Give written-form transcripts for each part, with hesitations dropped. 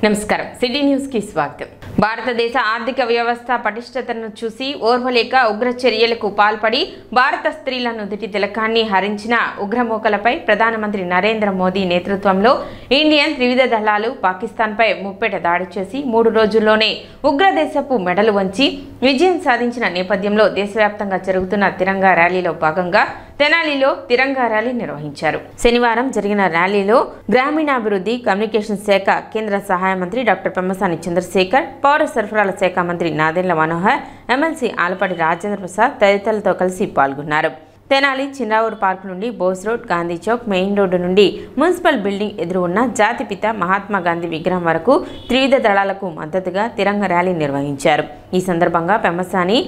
నమస్కారం city news కి స్వాగతం। భారతదేశ ఆర్థిక వ్యవస్థ పటిష్టతను చూసి ఓర్వలేక ఉగ్ర చర్యలకు పాల్పడి భారత స్త్రీల నుదిటి తిలకాన్ని హరించిన ఉగ్రమూకలపై ప్రధానమంత్రి నరేంద్ర మోదీ నేతృత్వంలో ఇండియన్ త్రివిధ దళాలు పాకిస్తాన్పై ముప్పేట దాడి చేసి 3 రోజుల్లోనే ఉగ్రదేశపు మెడలు వంచి విజయం సాధించిన నేపథ్యంలో దేశవ్యాప్తంగా జరుగుతున్న తిరంగా ర్యాలీలో భాగంగా తెనాలిలో తిరంగా ర్యాలీ నిర్వహించారు। శనివారం జరిగిన ర్యాలీలో గ్రామీణాభివృద్ధి కమ్యూనికేషన్ శాఖ కేంద్ర సహాయ మంత్రి డాక్టర్ పెమ్మసాని చంద్రశేఖర్, పౌర సరఫరాల శాఖ మంత్రి నాదెండ్ల మనోహర్, ఎమ్మెల్సీ ఆలపాటి రాజేంద్ర ప్రసాద్ తదితరులతో కలిసి పాల్గొన్నారు। తెనాలి చిన్నావూరు పార్క్ నుండి Bose road, Gandhi Chowk, main road నుండి మున్సిపల్ బిల్డింగ్ ఎదురు ఉన్న జాతిపిత మహాత్మా గాంధీ విగ్రహం వరకు త్రివిధ దళాలకు మద్దతుగా తిరంగ ర్యాలీ నిర్వహించారు। ఈ సందర్భంగా పెమ్మసాని,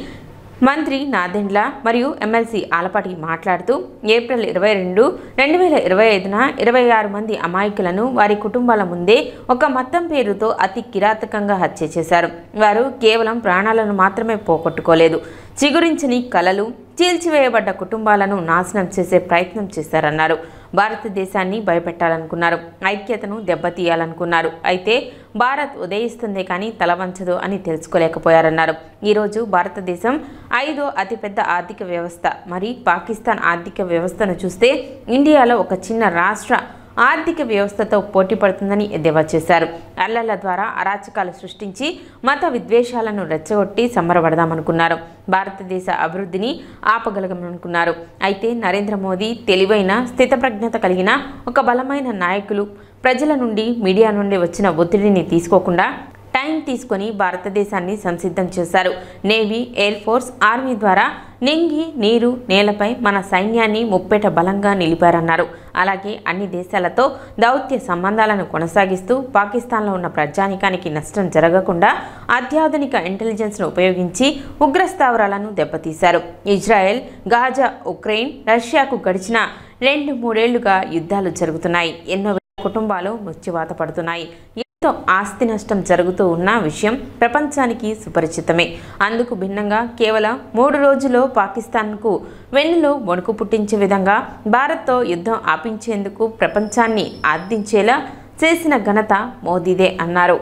మంత్రి నాదెండ్ల మరియు ఎమ్మెల్సీ ఆలపాటి మాట్లాడుతూ ఏప్రిల్ 22, 2025న 26 మంది అమాయకులను వారి కుటుంబాల ముందే ఒక మతం పేరుతో అతి కిరాతకంగా హత్య చేశారు। వారు కేవలం ప్రాణాలను మాత్రమే పోగొట్టుకోలేదు, చిగురించని కలలు, చీల్చివేయబడ్డ కుటుంబాలను నాశనం చేసే ప్రయత్నం చేశారన్నారు। భారతదేశాన్ని భయపెట్టాలనుకున్నారు, ఐక్యతను దెబ్బతీయాలనుకున్నారు। అయితే భారత్ ఉదయిస్తుందే కానీ తలవంచదు అని తెలుసుకోలేకపోయారన్నారు। ఈరోజు భారతదేశం 5వ అతిపెద్ద ఆర్థిక వ్యవస్థ, మరి పాకిస్తాన్ ఆర్థిక వ్యవస్థను చూస్తే ఇండియాలో ఒక చిన్న రాష్ట్ర ఆర్థిక వ్యవస్థతో పోటీ పడుతుందని ఎద్దేవా చేశారు। అల్లర్ల ద్వారా అరాచకాలు సృష్టించి మత విద్వేషాలను రెచ్చగొట్టి సంబరపడదామనుకున్నారు, భారతదేశ అభివృద్ధిని ఆపగలగమనుకున్నారు। అయితే నరేంద్ర మోదీ తెలివైన, స్థితప్రజ్ఞత కలిగిన ఒక బలమైన నాయకులు ప్రజల నుండి, మీడియా నుండి వచ్చిన ఒత్తిడిని తీసుకోకుండా టైం తీసుకొని భారతదేశాన్ని సంసిద్ధం చేశారు। నేవీ, ఎయిర్ ఫోర్స్, ఆర్మీ ద్వారా నింగి, నీరు, నేలపై మన సైన్యాన్ని ముప్పేట బలంగా నిలిపారన్నారు। అలాగే అన్ని దేశాలతో దౌత్య సంబంధాలను కొనసాగిస్తూ పాకిస్తాన్లో ఉన్న ప్రజానికానికి నష్టం జరగకుండా అత్యాధునిక ఇంటెలిజెన్స్ను ఉపయోగించి ఉగ్రస్థావరాలను దెబ్బతీశారు। ఇజ్రాయెల్, గాజా, ఉక్రెయిన్, రష్యాకు గడిచిన 2-3 ఏళ్లుగా యుద్ధాలు జరుగుతున్నాయి, ఎన్నో కుటుంబాలు మృత్యువాత పడుతున్నాయి, ఎంతో ఆస్తి నష్టం జరుగుతూ ఉన్న విషయం ప్రపంచానికి సుపరిచితమే। అందుకు భిన్నంగా కేవలం 3 రోజుల్లో పాకిస్తాన్కు వెన్నులో వణుకు పుట్టించే విధంగా భారత్తో యుద్ధం ఆపించేందుకు ప్రపంచాన్ని ఆర్దించేలా చేసిన ఘనత మోదీదే అన్నారు।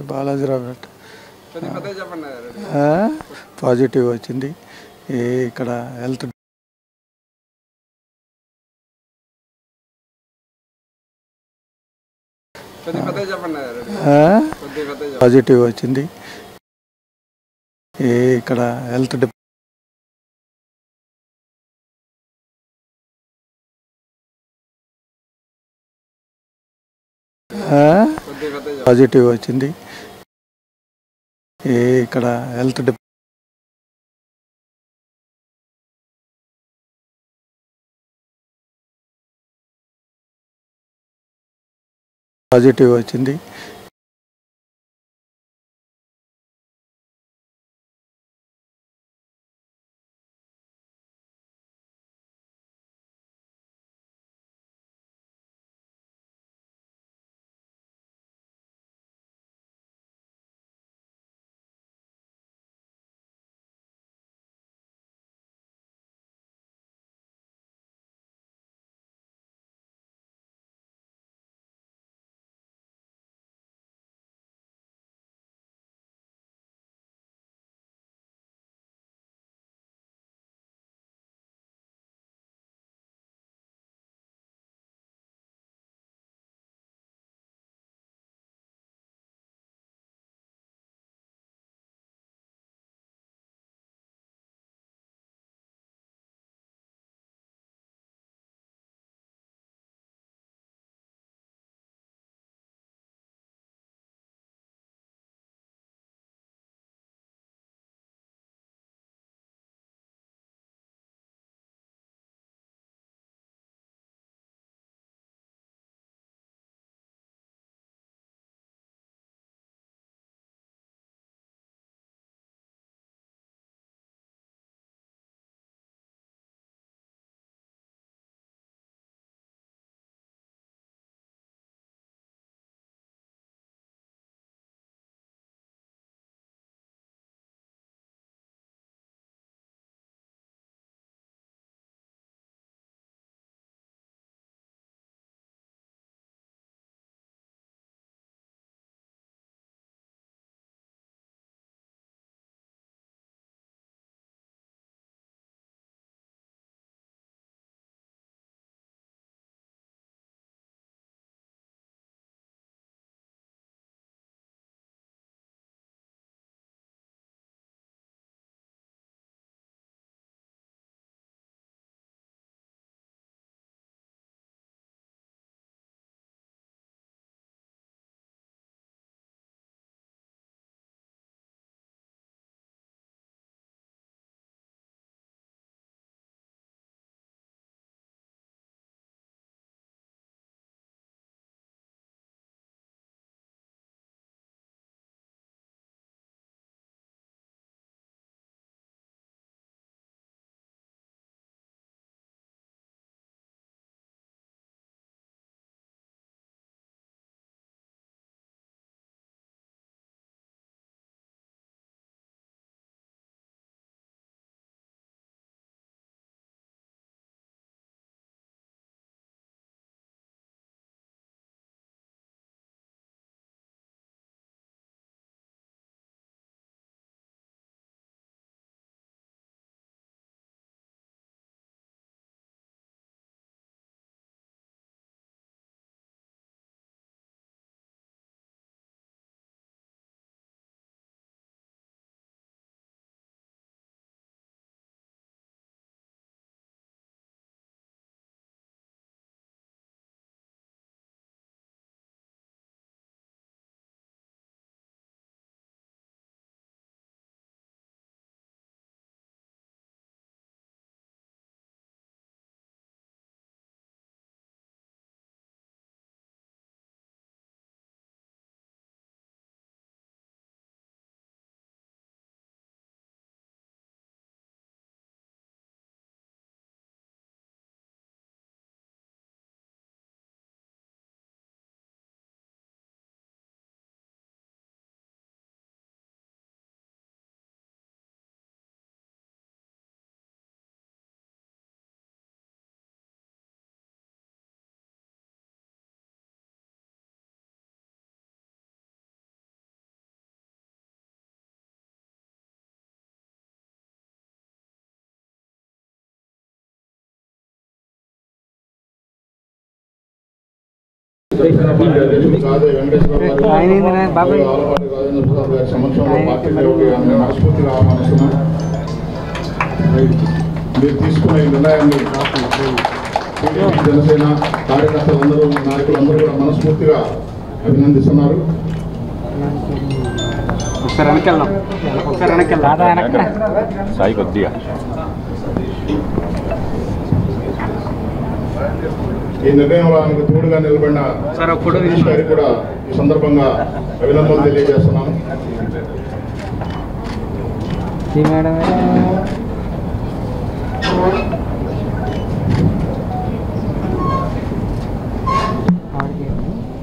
బాలాజీరావు పాజిటివ్ వచ్చింది। ఇక్కడ హెల్త్ పాజిటివ్ వచ్చింది। ఇక్కడ హెల్త్ పాజిటివ్ వచ్చింది। ఇక్కడ హెల్త్ పాజిటివ్ వచ్చింది। జనసేన పార్టీ అధ్యక్షులు కాదే వెంకటేశ్వర గారు ఆలపాటి రాజేంద్ర ప్రసాద్ గారి సమక్షంలో పార్టీలోకి మనస్ఫూర్తిగా ఆహ్వానిస్తున్నాం. మీరు తీసుకున్న ఈ నిర్ణయాన్ని జనసేన కార్యకర్తలందరూ నాయకులందరూ కూడా మనస్ఫూర్తిగా అభినందిస్తున్నారు. సాయి కొద్దిగా ఈ నిర్ణయానికి తోడుగా నిలబడిన గారికి కూడా ఈ సందర్భంగా అభినందనలు తెలియజేస్తున్నాను.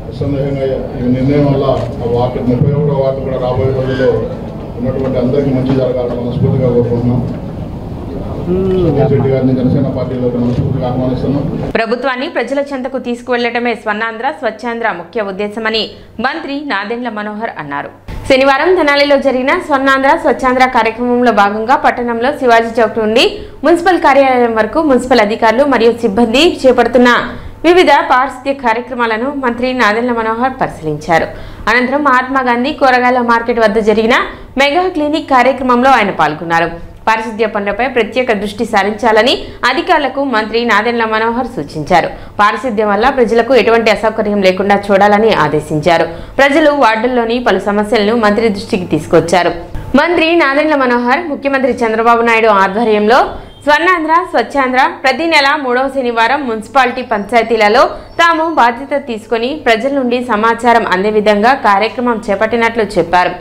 నిస్సందేహంగా ఈ నిర్ణయం వల్ల వార్డు 31వ వార్డు కూడా రాబోయే రోజుల్లో ఉన్నటువంటి అందరికీ మంచి జరగాలని మనస్ఫూర్తిగా కోరుకుంటున్నాం. జనసేన పార్టీలోకి మనస్ఫూర్తిగా ఆహ్వానిస్తున్నాం. ప్రభుత్వాన్ని ప్రజల చెంతకు తీసుకువెళ్లటమే స్వర్ణాంధ్ర స్వచ్ఛాంధ్ర ముఖ్య ఉద్దేశమని మంత్రి నాదెండ్ల మనోహర్ అన్నారు. శనివారం తెనాలిలో జరిగిన స్వర్ణాంధ్ర స్వచ్ఛాంధ్ర కార్యక్రమంలో భాగంగా పట్టణంలో శివాజీ చౌక్ నుండి మున్సిపల్ కార్యాలయం వరకు మున్సిపల్ అధికారులు మరియు సిబ్బంది చేపడుతున్న వివిధ పారిశుద్ధ్య కార్యక్రమాలను మంత్రి నాదెండ్ల మనోహర్ పరిశీలించారు. అనంతరం మహాత్మాగాంధీ కూరగాయల మార్కెట్ వద్ద జరిగిన మెగా క్లినిక్ కార్యక్రమంలో ఆయన పాల్గొన్నారు. పారిశుద్ధ్య పనులపై ప్రత్యేక దృష్టి సారించాలని అధికారులకు మంత్రి నాదెండ్ల మనోహర్ సూచించారు. పారిశుద్ధ్యం వల్ల ప్రజలకు ఎటువంటి అసౌకర్యం లేకుండా చూడాలని ఆదేశించారు. ప్రజలు వార్డుల్లోని పలు సమస్యలను మంత్రి దృష్టికి తీసుకొచ్చారు. మంత్రి నాదెండ్ల మనోహర్ ముఖ్యమంత్రి చంద్రబాబు నాయుడు ఆధ్వర్యంలో స్వర్ణాంధ్ర స్వచ్ఛాంధ్ర ప్రతి నెల 3వ శనివారం మున్సిపాలిటీ పంచాయతీలలో తాము బాధ్యత తీసుకుని ప్రజల నుండి సమాచారం అందే విధంగా కార్యక్రమం చేపట్టినట్లు చెప్పారు.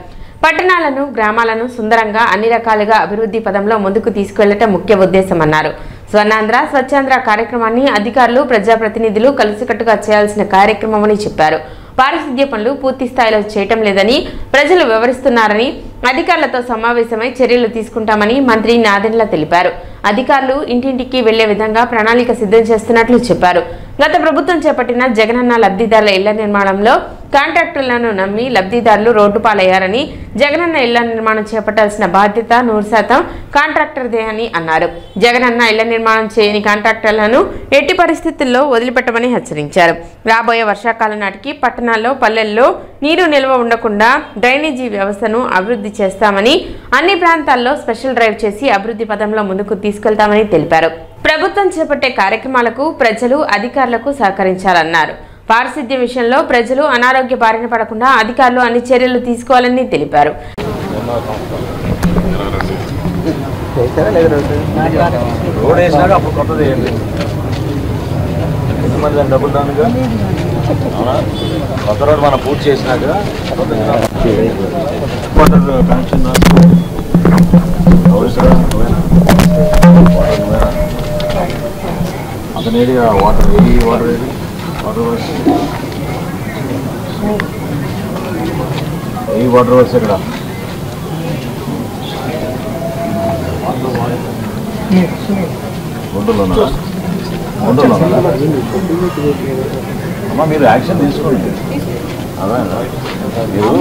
పట్టణాలను గ్రామాలను సుందరంగా అన్ని రకాలుగా అభివృద్ధి పదంలో ముందుకు తీసుకెళ్లటం ముఖ్య ఉద్దేశమన్నారు. స్వర్ణాంధ్ర స్వచ్ఛాంధ్ర కార్యక్రమాన్ని అధికారులు ప్రజాప్రతినిధులు కలిసికట్టుగా చేయాల్సిన కార్యక్రమమని చెప్పారు. పారిశుద్ధ్య పనులు పూర్తి స్థాయిలో చేయటం లేదని ప్రజలు వివరిస్తున్నారని అధికారులతో సమావేశమై చర్యలు తీసుకుంటామని మంత్రి నాదెండ్ల తెలిపారు. అధికారులు ఇంటింటికి వెళ్లే విధంగా ప్రణాళిక సిద్ధం చేస్తున్నట్లు చెప్పారు. గత ప్రభుత్వం చేపట్టిన జగనన్న లబ్ధిదారుల ఇళ్ల నిర్మాణంలో కాంట్రాక్టర్లను నమ్మి లబ్ధిదారులు రోడ్డు పాలయ్యారని, జగనన్న ఇళ్ల నిర్మాణం చేపట్టాల్సిన బాధ్యత 100% కాంట్రాక్టర్దే అని అన్నారు. జగనన్న ఇళ్ల నిర్మాణం చేయని కాంట్రాక్టర్లను ఎట్టి పరిస్థితుల్లో వదిలిపెట్టమని హెచ్చరించారు. రాబోయే వర్షాకాలం నాటికి పట్టణాల్లో పల్లెల్లో నీరు నిల్వ ఉండకుండా డ్రైనేజీ వ్యవస్థను అభివృద్ధి చేస్తామని, అన్ని ప్రాంతాల్లో స్పెషల్ డ్రైవ్ చేసి అభివృద్ధి పదంలో ముందుకు తీసుకెళ్తామని తెలిపారు. ప్రభుత్వం చేపట్టే కార్యక్రమాలకు ప్రజలు అధికారులకు సహకరించాలన్నారు. పారిశుద్ధ్య విషయంలో ప్రజలు అనారోగ్య బారిన పడకుండా అధికారులు అన్ని చర్యలు తీసుకోవాలని తెలిపారు. డబ్బులు దానిగా కొత్త రోడ్ మనం పూర్తి చేసినాక కనెక్షన్ అతనేది వాటర్ ఏది వాటర్ ఏది వాటర్ వర్క్స్ ఏ వాటర్ వర్క్స్ ఇక్కడ గుంటూరులోనా అమ్మా మీరు యాక్షన్ తీసుకోండి. అదే మీరు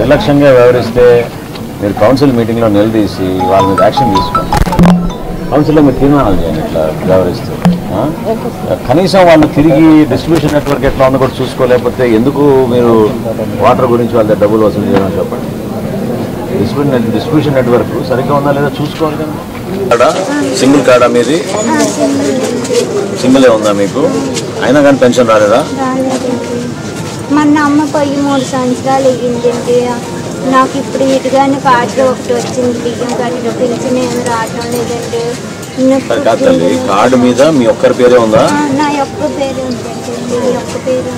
నిర్లక్ష్యంగా వ్యవహరిస్తే మీరు కౌన్సిల్ మీటింగ్లో నిలదీసి వాళ్ళ మీద యాక్షన్ తీసుకోండి. కౌన్సిల్లో మీరు తీర్మానాలు చేయండి. ఇట్లా వ్యవహరిస్తే కనీసం వాళ్ళు తిరిగి డిస్ట్రిబ్యూషన్ నెట్వర్క్ ఎట్లా ఉందో కూడా చూసుకోలేకపోతే ఎందుకు మీరు వాటర్ గురించి వాళ్ళ డబ్బులు వసూలు చేయడం చెప్పండి. డిస్ట్రిబ్యూషన్ నెట్వర్క్ సరిగ్గా ఉందా లేదా చూసుకోవాలి కదా. కాడా సింగిల్ కాడా మీది సింగిలే ఉందా మీకు? అయినా కానీ పెన్షన్ రాలేదా? మన అమ్మ పోయి 3 సంవత్సరాలు అయ్యిందండి. నాకు ఇప్పుడు ఇటుగానే కార్డు ఒకటి వచ్చింది, బియ్యం కార్డు పెన్షన్ ఏమి రావటం లేదండి. కాదు తల్లి, కార్డు మీద మీ ఒక్కరి పేరే ఉందా? నా యొక్క పేరు ఉందండి, మీ యొక్క పేరు.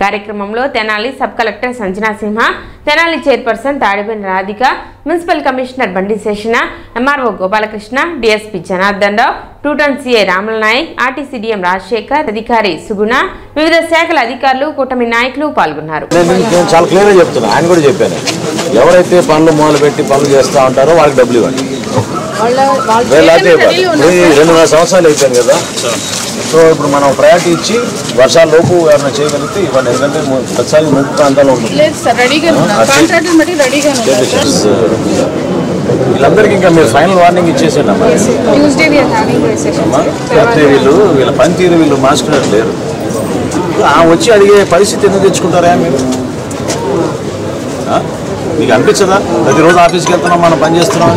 కార్యక్రమంలో Tenali sub collector Sanjana Simha, Tenali chairperson Tadiben Radhika, municipal commissioner Bandi Seshana, MRO Gopalakrishna, DSP Janardhan Rao, two town CI Ramula Nayak, RTC DM Rajasekhar, అధికారి సుగుణ, వివిధ శాఖల అధికారులు, కూటమి నాయకులు పాల్గొన్నారు. నేను చాలా క్లియర్గా చెప్తున్నా, ఆయన కూడా చెప్పాను, ఎవరైతే పనులు మొదలుపెట్టి పనులు చేస్తూ ఉంటారో వాళ్ళకి డబ్బులు ఇవ్వండి. 2.5 సంవత్సరాలు అయిపోయింది కదా. సో ఇప్పుడు మనం ప్రయారిటీ ఇచ్చి వర్షాల లోపు ఎవరైనా చేయగలిగితే ఇవ్వండి. ఎందుకంటే ప్రతిసారి ముంపు ప్రాంతాల్లో ఉంటుంది. వీళ్ళందరికీ ఇంకా మీరు ఫైనల్ వార్నింగ్ ఇచ్చేసాను అమ్మా. Tuesday we are having a session. లేకపోతే వీళ్ళ పనితీరు వీళ్ళు మార్చుకున్నట్టు లేరు. వచ్చి అడిగే పరిస్థితి ఎందుకు తెచ్చుకుంటారా మీరు? మీకు అనిపించదా ప్రతిరోజు ఆఫీస్కి వెళ్తున్నాం మనం పని చేస్తున్నాం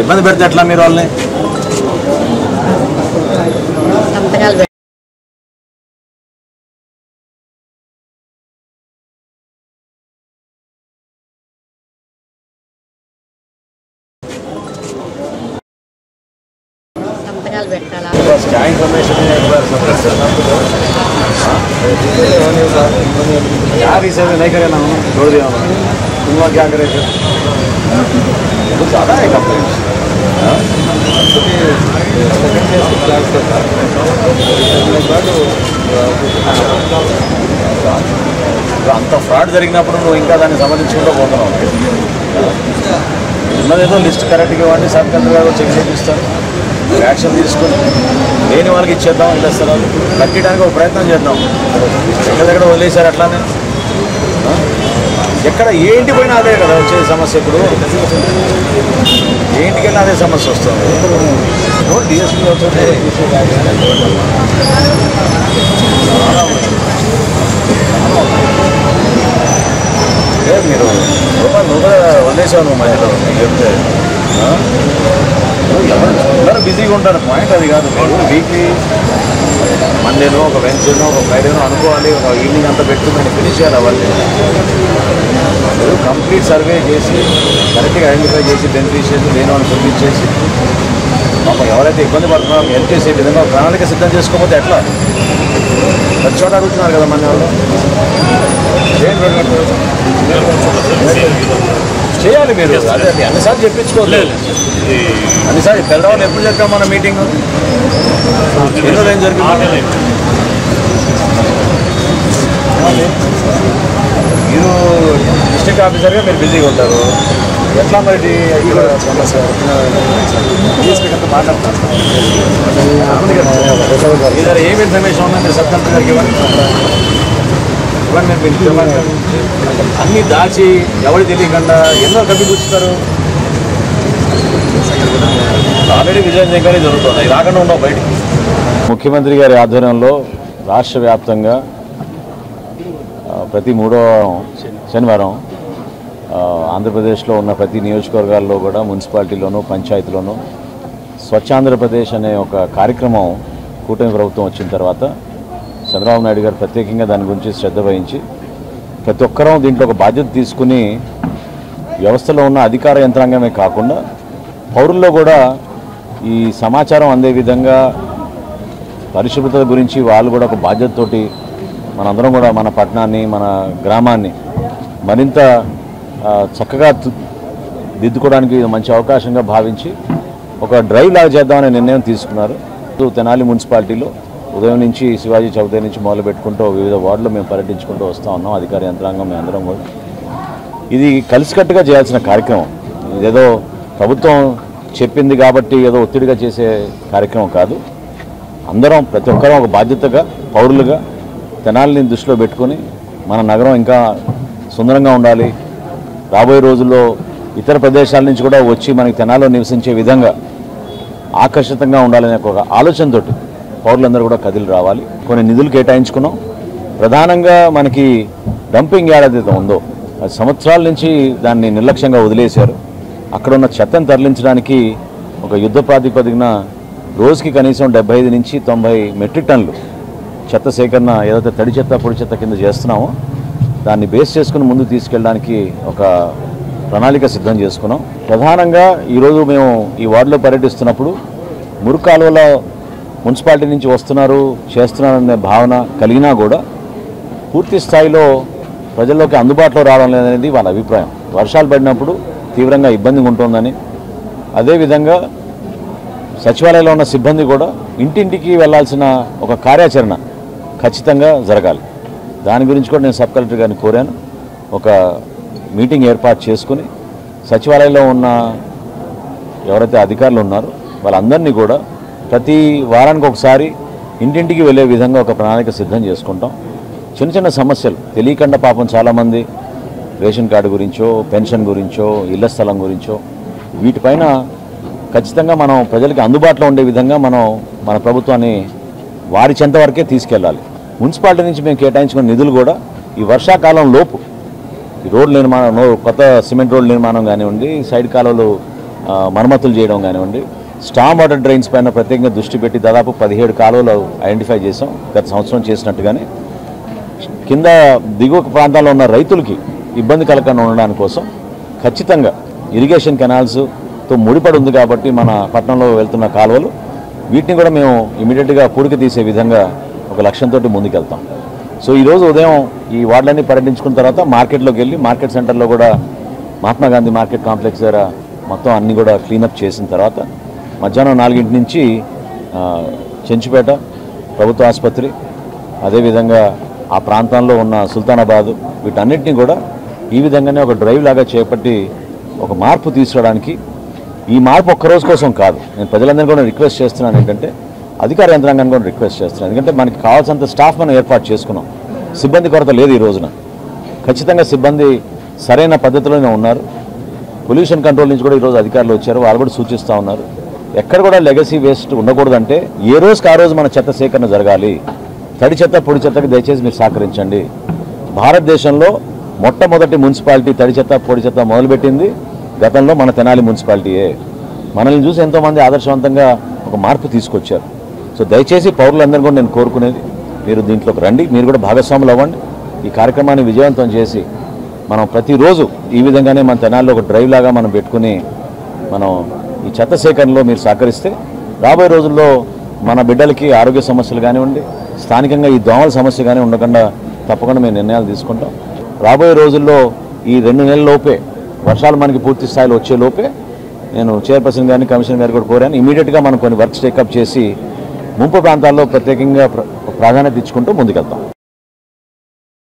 ఇబ్బంది పెడితే ఎట్లా మీరు వాళ్ళని? क्या इन्फॉर्मेशन है एक बार क्या रीजन नहीं करे ना छोड़ दिया तुम क्या करे थे तो ज़्यादा है कंप्लेंट అంత ఫ్రాడ్ జరిగినప్పుడు నువ్వు ఇంకా దాన్ని సంబంధించుకుంటూ పోతున్నావు. ఉన్నదేదో లిస్ట్ కరెక్ట్గా ఇవ్వండి, సబ్ కలెక్టర్ గారు చెక్ చేపిస్తారు, యాక్షన్ తీసుకొని లేని వాళ్ళకి ఇచ్చేద్దాం. అంటే స్థలాలు కట్టడానికి ఒక ప్రయత్నం చేద్దాం. ఎక్కడెక్కడ వదిలేశారు అట్లానే. ఎక్కడ ఏంటి పోయినా అదే కదా వచ్చేది సమస్య. ఇప్పుడు ఏంటికి వెళ్ళినా అదే సమస్య వస్తుంది. డిఎస్పీ అవుతుంది మీరు నువ్వు వదిలేసావు నువ్వు మధ్యలో చెప్తే అందరూ బిజీగా ఉంటారు. పాయింట్ అది కాదు. మీరు వీక్లీ మండేనో ఒక వెన్స్డేనో ఒక ఫ్రైడేనో అనుకోవాలి, ఒక ఈవినింగ్ అంతా పెట్టుకుని ఫినిష్ చేయాలి. అవన్నీ మీరు కంప్లీట్ సర్వే చేసి కరెక్ట్గా ఐడెంటిఫై చేసి బెనిఫిషియర్స్ లేని వాళ్ళని పంపించేసి పాపం ఎవరైతే ఇబ్బంది పడుతున్నారో హెల్ప్ చేసే విధంగా ప్రణాళిక సిద్ధం చేసుకోకపోతే ఎట్లా? ప్రతి చోట అడుగుతున్నారు కదా మన వాళ్ళు. చేయాలి మీరు. అదే అన్నిసార్లు చెప్పించుకోలేదు. అన్నిసార్లు తెల్లవాళ్ళు ఎప్పుడు చెప్పాం మన మీటింగ్ ఏదో ఏం జరిగింది. మీరు డిస్ట్రిక్ట్ ఆఫీసర్గా మీరు బిజీగా ఉంటారు. ఎట్లా మరి మాట్లాడుతున్నారు ఏమి ఇన్ఫర్మేషన్ ఉన్నా మీరు సబ్ కలెక్టర్ గారికి ఇవ్వండి. అన్నీ దాచి ఎవరు తెలియకుండా ఎన్నో కప్పిపుచ్చుతారు. ఆల్రెడీ విజయం దగ్గరే జరుగుతుంది, రాకుండా ఉండవు బయటికి. ముఖ్యమంత్రి గారి ఆధ్వర్యంలో రాష్ట్ర వ్యాప్తంగా ప్రతి 3వ శనివారం ఆంధ్రప్రదేశ్లో ఉన్న ప్రతి నియోజకవర్గాల్లో కూడా మున్సిపాలిటీలోనూ పంచాయతీలోనూ స్వచ్ఛాంధ్రప్రదేశ్ అనే ఒక కార్యక్రమం కూటమి ప్రభుత్వం వచ్చిన తర్వాత చంద్రబాబు నాయుడు గారు ప్రత్యేకంగా దాని గురించి శ్రద్ధ వహించి ప్రతి ఒక్కరూ దీంట్లో ఒక బాధ్యత తీసుకుని వ్యవస్థలో ఉన్న అధికార యంత్రాంగమే కాకుండా పౌరుల్లో కూడా ఈ సమాచారం అందే విధంగా పరిశుభ్రత గురించి వాళ్ళు కూడా ఒక బాధ్యతతోటి మనందరం కూడా మన పట్టణాన్ని మన గ్రామాన్ని మరింత చక్కగా దిద్దుకోవడానికి మంచి అవకాశంగా భావించి ఒక డ్రైవ్ లాగా చేద్దామనే నిర్ణయం తీసుకున్నారు. తెనాలి మున్సిపాలిటీలో ఉదయం నుంచి శివాజీ చౌక్ నుంచి మొదలు పెట్టుకుంటూ వివిధ వార్డులో మేము పర్యటించుకుంటూ వస్తూ ఉన్నాం. అధికార యంత్రాంగం మేము అందరం కూడా ఇది కలిసికట్టుగా చేయాల్సిన కార్యక్రమం. ఇదేదో ప్రభుత్వం చెప్పింది కాబట్టి ఏదో ఒత్తిడిగా చేసే కార్యక్రమం కాదు. అందరం ప్రతి ఒక్కరం ఒక బాధ్యతగా పౌరులుగా తెనాలిని దృష్టిలో పెట్టుకొని మన నగరం ఇంకా సుందరంగా ఉండాలి, రాబోయే రోజుల్లో ఇతర ప్రదేశాల నుంచి కూడా వచ్చి మనకి తెనాలిలో నివసించే విధంగా ఆకర్షితంగా ఉండాలనే ఒక ఆలోచనతోటి పౌరులందరూ కూడా కదిలి రావాలి. కొన్ని నిధులు కేటాయించుకున్నాం. ప్రధానంగా మనకి డంపింగ్ యార్డ్ ఏదైతే ఉందో అది సంవత్సరాల నుంచి దాన్ని నిర్లక్ష్యంగా వదిలేశారు. అక్కడ ఉన్న చెత్తను తరలించడానికి ఒక యుద్ధ ప్రాతిపదికన రోజుకి కనీసం 75 నుంచి 90 మెట్రిక్ టన్నులు చెత్త సేకరణ ఏదైతే తడి చెత్త పొడి చెత్త కింద చేస్తున్నామో దాన్ని బేస్ చేసుకుని ముందుకు తీసుకెళ్ళడానికి ఒక ప్రణాళిక సిద్ధం చేసుకున్నాం. ప్రధానంగా ఈరోజు మేము ఈ వార్డులో పర్యటిస్తున్నప్పుడు మురుగు కాలువలో మున్సిపాలిటీ నుంచి వస్తున్నారు చేస్తున్నారనే భావన కలిగినా కూడా పూర్తి స్థాయిలో ప్రజల్లోకి అందుబాటులో రావడం లేదనేది వాళ్ళ అభిప్రాయం. వర్షాలు పడినప్పుడు తీవ్రంగా ఇబ్బందిగా ఉంటుందని, అదేవిధంగా సచివాలయంలో ఉన్న సిబ్బంది కూడా ఇంటింటికి వెళ్లాల్సిన ఒక కార్యాచరణ ఖచ్చితంగా జరగాలి. దాని గురించి కూడా నేను సబ్ కలెక్టర్ గారిని కోరాను. ఒక మీటింగ్ ఏర్పాటు చేసుకుని సచివాలయంలో ఉన్న ఎవరైతే అధికారులు ఉన్నారో వాళ్ళందరినీ కూడా ప్రతి వారానికి ఒకసారి ఇంటింటికి వెళ్ళే విధంగా ఒక ప్రణాళిక సిద్ధం చేసుకుంటాం. చిన్న చిన్న సమస్యలు తెలియకుండా పాపం చాలామంది రేషన్ కార్డు గురించో పెన్షన్ గురించో ఇళ్ల స్థలం గురించో వీటిపైన ఖచ్చితంగా మనం ప్రజలకి అందుబాటులో ఉండే విధంగా మనం మన ప్రభుత్వాన్ని వారి చెంత వరకే తీసుకెళ్ళాలి. మున్సిపాలిటీ నుంచి మేము కేటాయించుకున్న నిధులు కూడా ఈ వర్షాకాలం లోపు ఈ రోడ్ల నిర్మాణం, కొత్త సిమెంట్ రోడ్ల నిర్మాణం కానివ్వండి, సైడ్ కాలువలు మరమ్మతులు చేయడం కానివ్వండి, స్టామ్ వాటర్ డ్రైన్స్ పైన ప్రత్యేకంగా దృష్టి పెట్టి దాదాపు 17 కాలువలు ఐడెంటిఫై చేసాం గత సంవత్సరం చేసినట్టుగానే. కింద దిగువ ప్రాంతాల్లో ఉన్న రైతులకి ఇబ్బంది కలగకుండా ఉండడానికి కోసం ఖచ్చితంగా ఇరిగేషన్ కెనాల్స్తో ముడిపడి ఉంది కాబట్టి మన పట్టణంలో వెళ్తున్న కాలువలు వీటిని కూడా మేము ఇమీడియట్గా పూడికి తీసే విధంగా ఒక లక్ష్యంతో ముందుకెళ్తాం. సో ఈరోజు ఉదయం ఈ వార్డులన్నీ పర్యటించుకున్న తర్వాత మార్కెట్లోకి వెళ్ళి మార్కెట్ సెంటర్లో కూడా మహాత్మా గాంధీ మార్కెట్ కాంప్లెక్స్ దగ్గర మొత్తం అన్నీ కూడా క్లీనప్ చేసిన తర్వాత మధ్యాహ్నం 4 నుంచి చెంచుపేట ప్రభుత్వ ఆసుపత్రి, అదేవిధంగా ఆ ప్రాంతంలో ఉన్న సుల్తానాబాదు, వీటన్నిటిని కూడా ఈ విధంగానే ఒక డ్రైవ్ లాగా చేపట్టి ఒక మార్పు తీసుకురావడానికి, ఈ మార్పు ఒక్కరోజు కోసం కాదు, నేను ప్రజలందరినీ కూడా రిక్వెస్ట్ చేస్తున్నాను. ఏంటంటే అధికార యంత్రాంగాన్ని కూడా రిక్వెస్ట్ చేస్తున్నాను. ఎందుకంటే మనకి కావాల్సినంత స్టాఫ్ మనం ఏర్పాటు చేసుకున్నాం. సిబ్బంది కొరత లేదు ఈ రోజున. ఖచ్చితంగా సిబ్బంది సరైన పద్ధతిలోనే ఉన్నారు. పొల్యూషన్ కంట్రోల్ నుంచి కూడా ఈరోజు అధికారులు వచ్చారు, వాళ్ళు కూడా సూచిస్తూ ఉన్నారు. ఎక్కడ కూడా లెగసీ వేస్ట్ ఉండకూడదంటే ఏ రోజుకి ఆ రోజు మన చెత్త సేకరణ జరగాలి. తడి చెత్త పొడి చెత్తకి దయచేసి మీరు సహకరించండి. భారతదేశంలో మొట్టమొదటి మున్సిపాలిటీ తడి చెత్త పొడి చెత్త మొదలుపెట్టింది గతంలో మన తెనాలి మున్సిపాలిటీయే. మనల్ని చూసి ఎంతోమంది ఆదర్శవంతంగా ఒక మార్పు తీసుకొచ్చారు. సో దయచేసి పౌరులందరూ కూడా నేను కోరుకునేది, మీరు దీంట్లోకి రండి, మీరు కూడా భాగస్వాములు అవ్వండి. ఈ కార్యక్రమాన్ని విజయవంతం చేసి మనం ప్రతిరోజు ఈ విధంగానే మన తెనాల్లో ఒక డ్రైవ్ లాగా మనం పెట్టుకుని మనం ఈ చెత్త సేకరణలో మీరు సహకరిస్తే రాబోయే రోజుల్లో మన బిడ్డలకి ఆరోగ్య సమస్యలు కానివ్వండి, స్థానికంగా ఈ దోమల సమస్య కానీ ఉండకుండా తప్పకుండా మేము నిర్ణయాలు తీసుకుంటాం. రాబోయే రోజుల్లో ఈ 2 నెలల లోపే వర్షాలు మనకి పూర్తి స్థాయిలో వచ్చే లోపే నేను చైర్పర్సన్ గారిని కమిషనర్ గారు కూడా కోరాను, ఇమీడియట్గా మనం కొన్ని వర్క్స్ టేకప్ చేసి ముంపు ప్రాంతాల్లో ప్రత్యేకంగా ప్రాధాన్యత ఇచ్చుకుంటూ ముందుకెళ్తాం.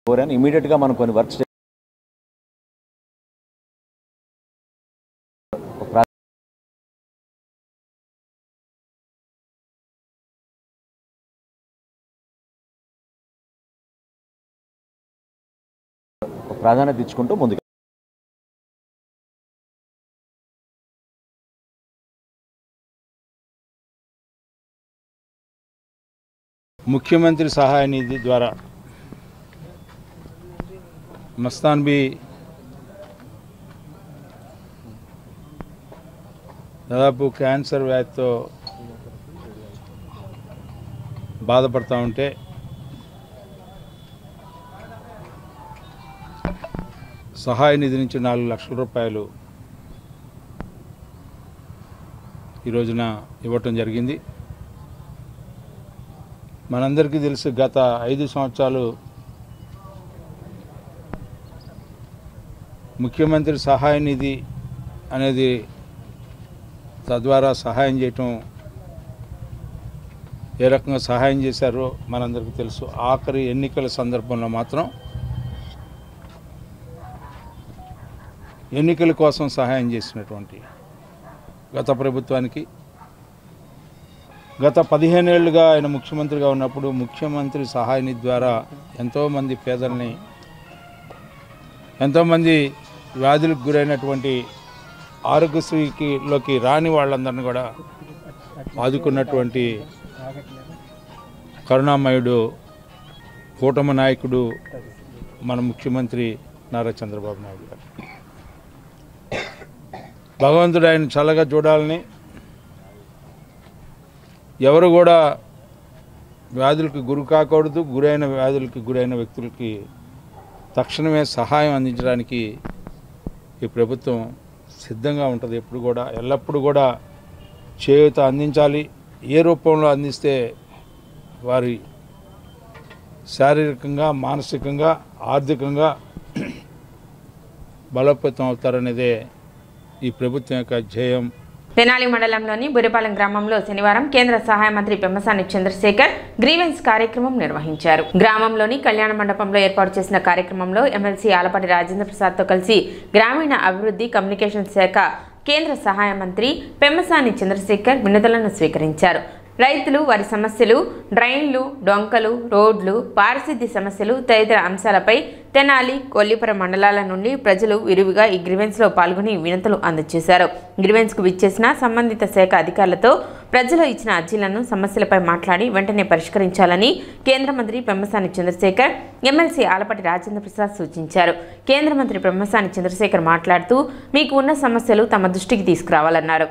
కోరాను ఇమీడియట్గా మనం కొన్ని వర్క్స్ ప్రాధాన్యత ఇచ్చుకుంటూ ముందుకు. ముఖ్యమంత్రి సహాయ నిధి ద్వారా మస్తాన్బీ దాదాపు క్యాన్సర్ వ్యాధితో బాధపడుతూ ఉంటే సహాయ నిధి నుంచి 4 లక్షల రూపాయలు ఈ రోజున ఇవ్వటం జరిగింది. మనందరికీ తెలుసు, గత 5 సంవత్సరాలు ముఖ్యమంత్రి సహాయ నిధి అనేది తద్వారా సహాయం చేయటం, ఏ రకంగా సహాయం చేశారో మనందరికీ తెలుసు. ఆఖరి ఎన్నికల సందర్భంలో మాత్రం ఎన్నికల కోసం సహాయం చేసినటువంటి గత ప్రభుత్వానికి, గత 15 ఏళ్లుగా ఆయన ముఖ్యమంత్రిగా ఉన్నప్పుడు ముఖ్యమంత్రి సహాయ నిధి ద్వారా ఎంతోమంది పేదల్ని, ఎంతోమంది వ్యాధులకు గురైనటువంటి ఆరోగ్యశ్రీలోకి రాని వాళ్ళందరినీ కూడా ఆదుకున్నటువంటి కరుణామయుడు, కూటమి నాయకుడు మన ముఖ్యమంత్రి నారా చంద్రబాబు నాయుడు గారు. భగవంతుడు ఆయన చల్లగా చూడాలని, ఎవరు కూడా వ్యాధులకు గురి కాకూడదు, గురైన వ్యాధులకి గురైన వ్యక్తులకి తక్షణమే సహాయం అందించడానికి ఈ ప్రభుత్వం సిద్ధంగా ఉంటుంది. ఎప్పుడు కూడా ఎల్లప్పుడూ కూడా చేయూత అందించాలి. ఏ రూపంలో అందిస్తే వారి శారీరకంగా, మానసికంగా, ఆర్థికంగా బలోపేతం అవుతారనేదే ఈ ప్రభుత్వం యొక్క ధ్యేయం. తెనాలి మండలంలోని బురిపాలెం గ్రామంలో శనివారం కేంద్ర సహాయ మంత్రి పెమ్మసాని చంద్రశేఖర్ గ్రీవెన్స్ కార్యక్రమం నిర్వహించారు. గ్రామంలోని కళ్యాణ మండపంలో ఏర్పాటు చేసిన కార్యక్రమంలో ఎమ్మెల్సీ ఆలపాటి రాజేంద్ర ప్రసాద్తో కలిసి గ్రామీణ అభివృద్ధి కమ్యూనికేషన్ శాఖ కేంద్ర సహాయ మంత్రి పెమ్మసాని చంద్రశేఖర్ వినతులను స్వీకరించారు. రైతులు వారి సమస్యలు, డ్రైన్లు, డొంకలు, రోడ్లు, పారిశుద్ధ్య సమస్యలు తదితర అంశాలపై తెనాలి, కొల్లిపురం మండలాల నుండి ప్రజలు విరివిగా ఈ గ్రీవెన్స్లో పాల్గొని వినతులు అందజేశారు. గ్రీవెన్స్కు విచ్చేసిన సంబంధిత శాఖ అధికారులతో ప్రజలు ఇచ్చిన అర్జీలను, సమస్యలపై మాట్లాడి వెంటనే పరిష్కరించాలని కేంద్ర మంత్రి పెమ్మసాని చంద్రశేఖర్, ఎమ్మెల్సీ ఆలపాటి రాజేంద్ర ప్రసాద్ సూచించారు. కేంద్ర మంత్రి పెమ్మసాని చంద్రశేఖర్ మాట్లాడుతూ మీకు ఉన్న సమస్యలు తమ దృష్టికి తీసుకురావాలన్నారు.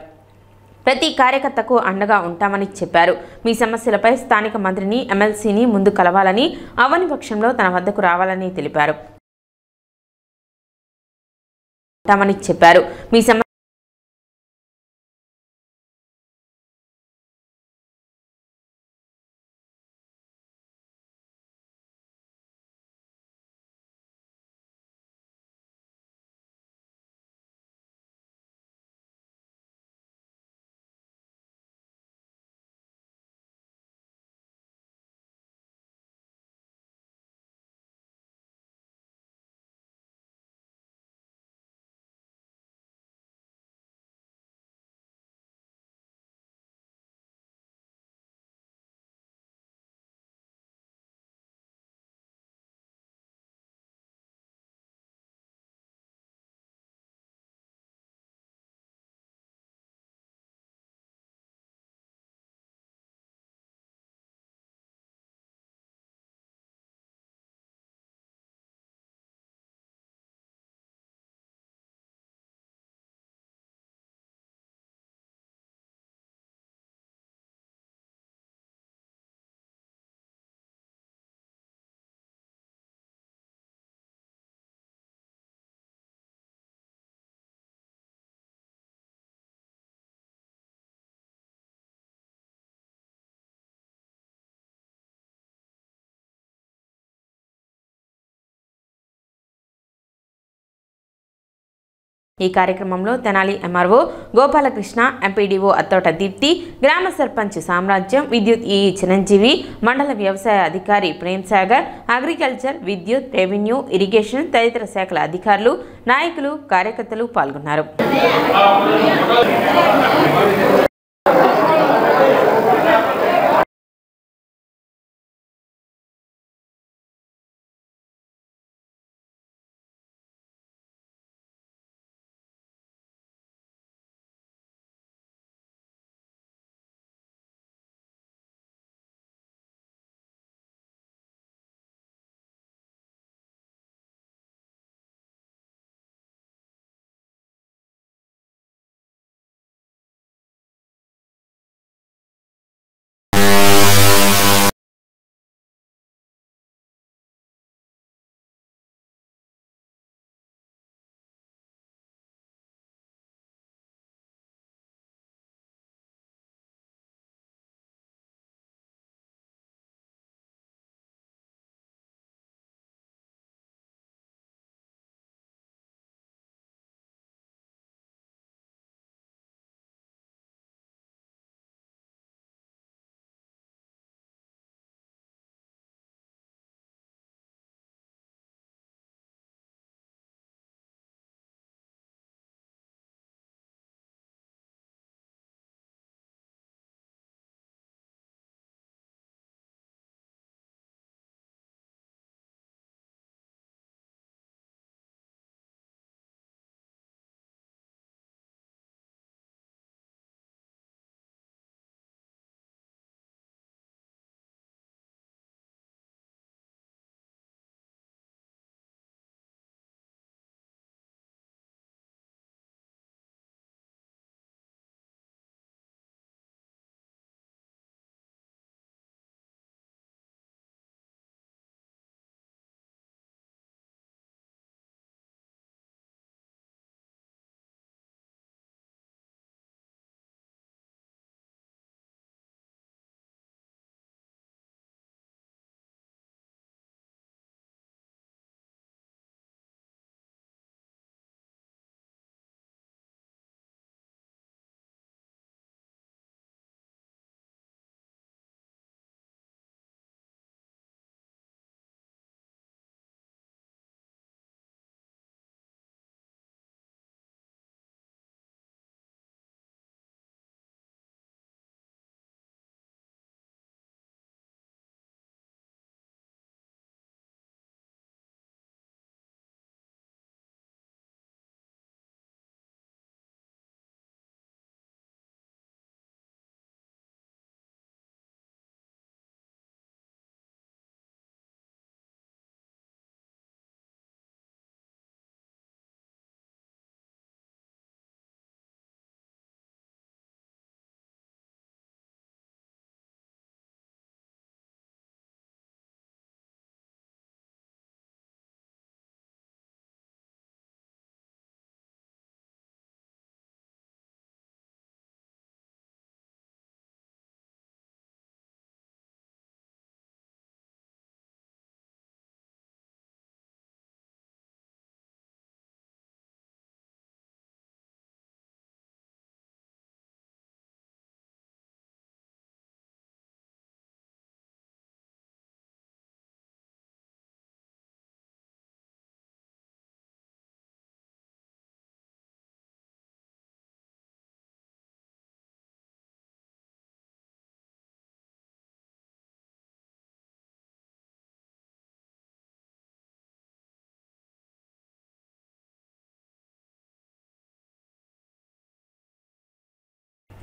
ప్రతి కార్యకర్తకు అండగా ఉంటామని చెప్పారు. మీ సమస్యలపై స్థానిక మంత్రిని, ఎమ్మెల్సీని ముందు కలవాలని, అవని పక్షంలో తన వద్దకు రావాలని తెలిపారు. మీ ఈ కార్యక్రమంలో తెనాలి ఎంఆర్ఓ గోపాలకృష్ణ, ఎంపీడీఓ అత్తోట దీప్తి, గ్రామ సర్పంచ్ సామ్రాజ్యం, విద్యుత్ ఈఈ చిరంజీవి, మండల వ్యవసాయ అధికారి ప్రేమ్ సాగర్, అగ్రికల్చర్, విద్యుత్, రెవెన్యూ, ఇరిగేషన్ తదితర శాఖల అధికారులు, నాయకులు, కార్యకర్తలు పాల్గొన్నారు.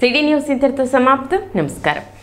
సిటీ న్యూస్ ఇంతటితో సమాప్తం. నమస్కారం.